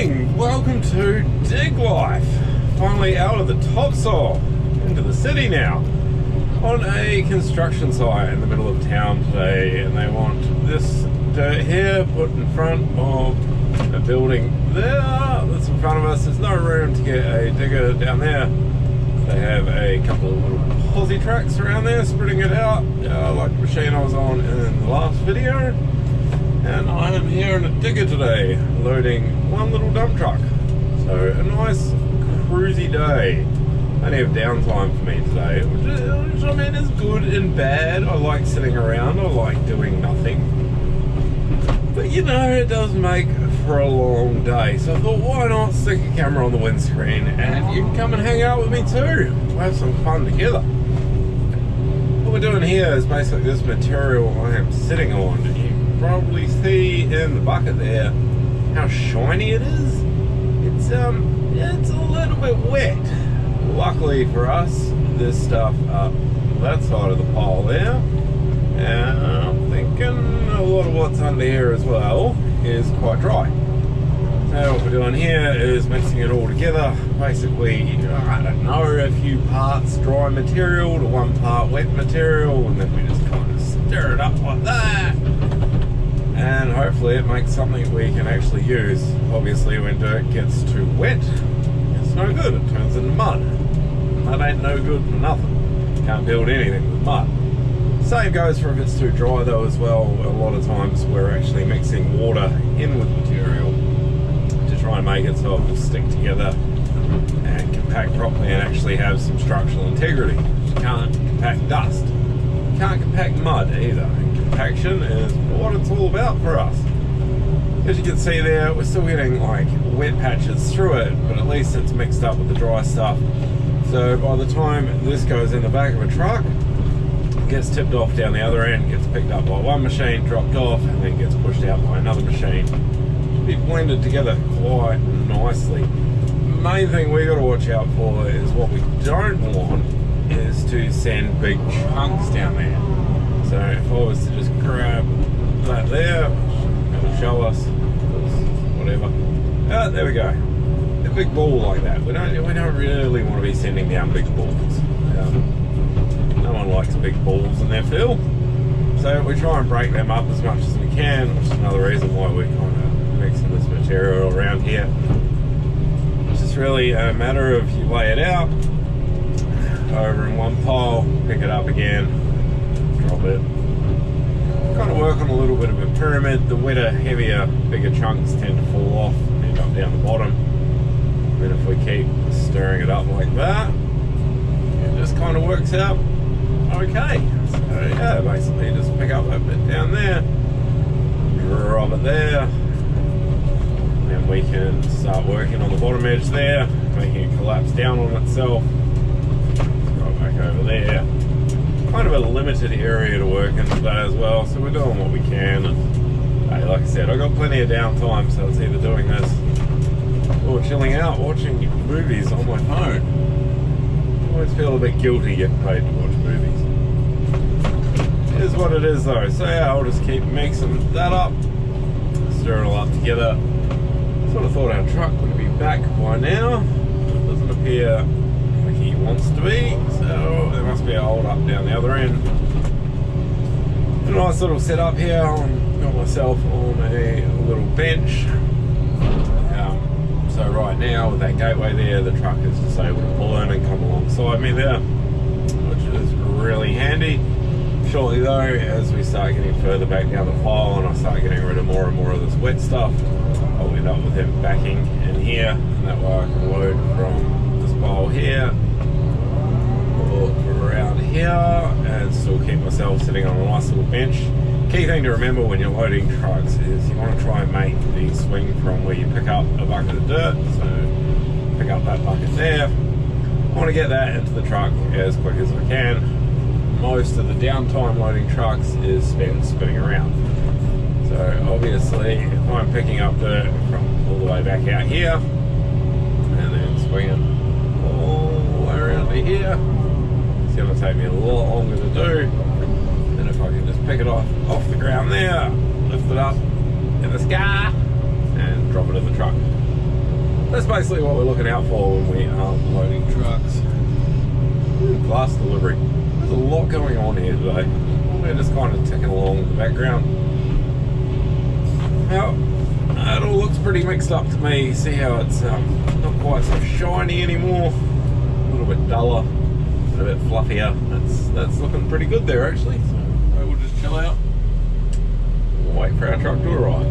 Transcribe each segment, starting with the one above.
morning, welcome to Dig Life. Finally out of the topsoil into the city now. On a construction site in the middle of town today, and they want this dirt here put in front of a building there that's in front of us. There's no room to get a digger down there. They have a couple of little posi tracks around there spreading it out, like the machine I was on in the last video. And I am here in a digger today, loading one little dump truck. So a nice cruisy day. Only have downtime for me today, which I mean is good and bad. I like sitting around, I like doing nothing. But you know, it does make for a long day. So I thought, why not stick a camera on the windscreen and you can come and hang out with me too. We'll have some fun together. What we're doing here is basically this material I am sitting on. You can probably see in the bucket there how shiny it is. It's a little bit wet. Luckily for us, this stuff up that side of the pile there, and I'm thinking a lot of what's under here as well is quite dry. So what we're doing here is mixing it all together. Basically, I don't know, a few parts dry material to 1 part wet material, and then we just kind of stir it up like that. And hopefully it makes something we can actually use. Obviously when dirt gets too wet, it's no good, it turns into mud. Mud ain't no good for nothing. Can't build anything with mud. Same goes for if it's too dry though as well. A lot of times we're actually mixing water in with material to try and make it so it will stick together and compact properly and actually have some structural integrity. You can't compact dust. You can't compact mud either. Compaction is what it's all about for us. As you can see there, we're still getting like wet patches through it, but at least it's mixed up with the dry stuff. So by the time this goes in the back of a truck, it gets tipped off down the other end, gets picked up by one machine, dropped off, and then gets pushed out by another machine. Should be blended together quite nicely. The main thing we got to watch out for is what we don't want is to send big chunks down there. So if I was to just grab that there, it'll show us, whatever. There we go. A big ball like that. We don't really want to be sending down big balls. No one likes big balls in their fill. So we try and break them up as much as we can, which is another reason why we're kind of mixing this material around here. It's just really a matter of you lay it out over in one pile, pick it up again, drop it. Kind of work on a little bit of a pyramid. The wetter, heavier, bigger chunks tend to fall off and end up down the bottom. And if we keep stirring it up like that, it just kind of works out okay. So yeah, basically just pick up that bit down there, drop it there, and we can start working on the bottom edge there, making it collapse down on itself. Right back over there. Kind of a limited area to work in today as well, so we're doing what we can. And hey, like I said, I've got plenty of downtime, so it's either doing this or chilling out watching movies on my phone. I always feel a bit guilty getting paid to watch movies. It is what it is though, so yeah, I'll just keep mixing that up, stir it all up together. Sort of thought our truck would be back by now. It doesn't appear like he wants to be, so there must be a hold up down the other end. A nice little setup here. I've got myself on a little bench. So right now with that gateway there, the truck is just able to pull in and come alongside me there, which is really handy. Shortly though, as we start getting further back down the pile and I start getting rid of more and more of this wet stuff, I'll end up with him backing in here, and that way I can load from this pile here or around here and still keep myself sitting on a nice little bench. Key thing to remember when you're loading trucks is you want to try and make the swing from where you pick up a bucket of dirt. So pick up that bucket there. I want to get that into the truck as quick as I can. Most of the downtime loading trucks is spent spinning around. So obviously if I'm picking up dirt from all the way back out here and then swinging all the way around to here, it's going to take me a lot longer to do. And if I can just pick it off the ground there, lift it up in the sky and drop it in the truck. basically what we're looking out for when we are loading trucks. Glass delivery. There's a lot going on here today. We're just kind of ticking along in the background. Now, it all looks pretty mixed up to me. See how it's not quite so shiny anymore. A little bit duller, a bit fluffier. That's looking pretty good there actually. So we'll just chill out. We'll wait for our truck to arrive.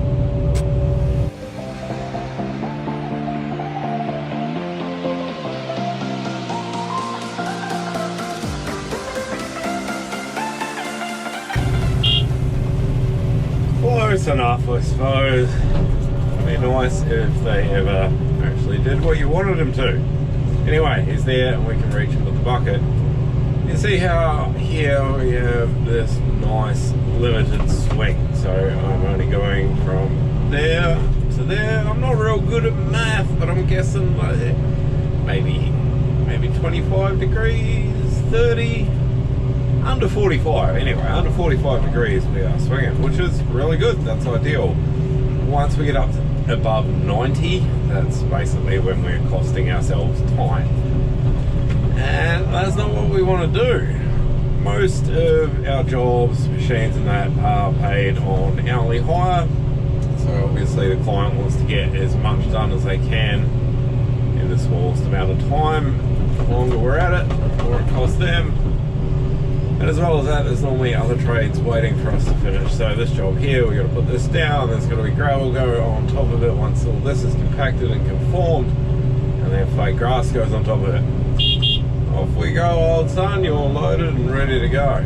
Close enough, I suppose. It'd be nice if they ever actually did what you wanted them to. Anyway, he's there and we can reach him with the bucket. You see how here we have this nice limited swing. So I'm only going from there to there. I'm not real good at math, but I'm guessing like maybe 25 degrees, 30. Under 45, anyway, under 45 degrees we are swinging, which is really good. That's ideal. Once we get up to above 90, that's basically when we're costing ourselves time. And that's not what we want to do. Most of our jobs, machines and that, are paid on hourly hire. So obviously the client wants to get as much done as they can in the smallest amount of time. The longer we're at it, the more it costs them. And as well as that, there's normally other trades waiting for us to finish. So this job here, we've got to put this down, there's got to be gravel go on top of it once all this is compacted and conformed, and then fake grass goes on top of it. Off we go, old son, you're loaded and ready to go.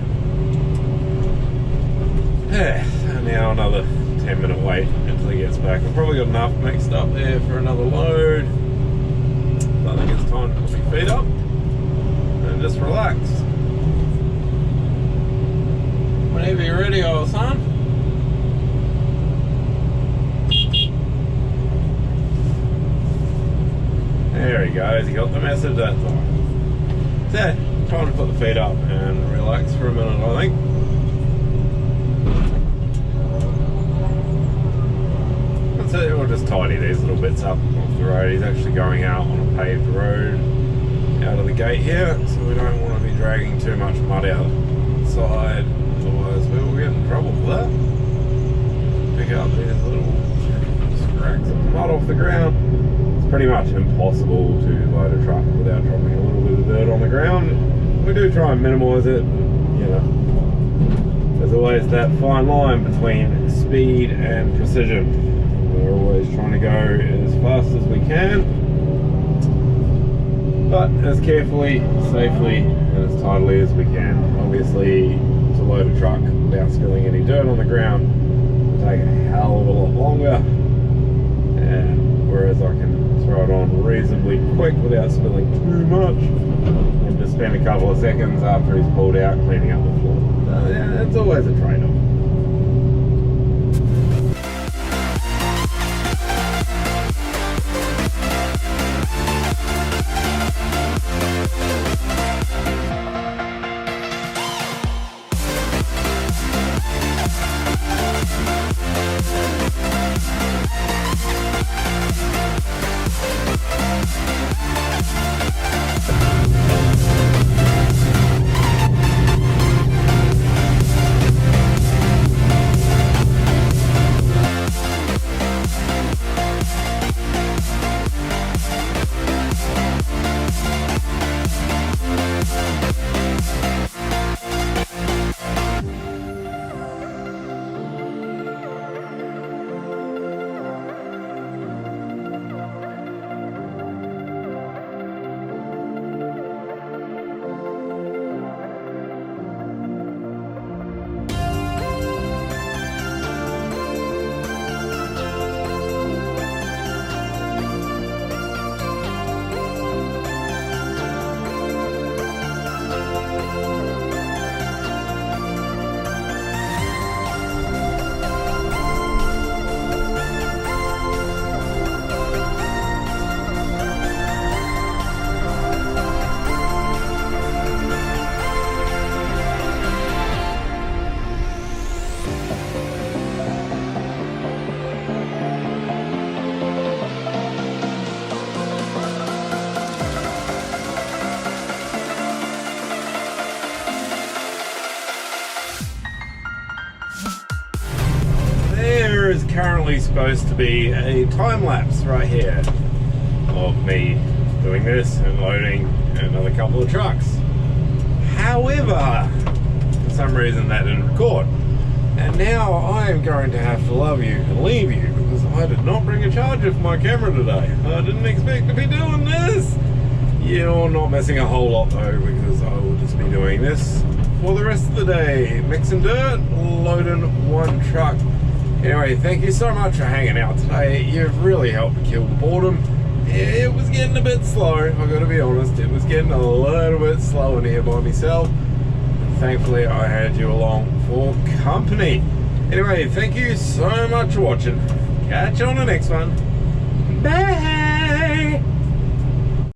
Yeah, and now another 10-minute wait until he gets back. I've probably got enough mixed up there for another load. I think it's time to put my feet up and just relax. Whenever you're ready, old son. There he goes, he got the message that time. So, time to put the feet up and relax for a minute, I think. That's it, we'll just tidy these little bits up off the road. He's actually going out on a paved road out of the gate here, so we don't want to be dragging too much mud outside. Otherwise we will get in trouble for that. Pick up these little scrags of mud off the ground. It's pretty much impossible to load a truck without dropping a little bit of dirt on the ground. We do try and minimise it, you know. There's always that fine line between speed and precision. We're always trying to go as fast as we can, but as carefully, safely, and as tidily as we can. Obviously, to load a truck without spilling any dirt on the ground will take a hell of a lot longer, and whereas I can throw it on reasonably quick without spilling too much and just spend a couple of seconds after he's pulled out cleaning up the floor. So, yeah, it's always a trade-off. apparently supposed to be a time lapse right here of me doing this and loading another couple of trucks. However, for some reason that didn't record. And now I am going to have to love you and leave you because I did not bring a charger for my camera today. I didn't expect to be doing this. You're not missing a whole lot though, because I will just be doing this for the rest of the day. Mixing dirt, loading one truck. Anyway, thank you so much for hanging out today. You've really helped me kill boredom. It was getting a bit slow, I've got to be honest. It was getting a little bit slow in here by myself. And thankfully I had you along for company. Anyway, thank you so much for watching. Catch you on the next one. Bye!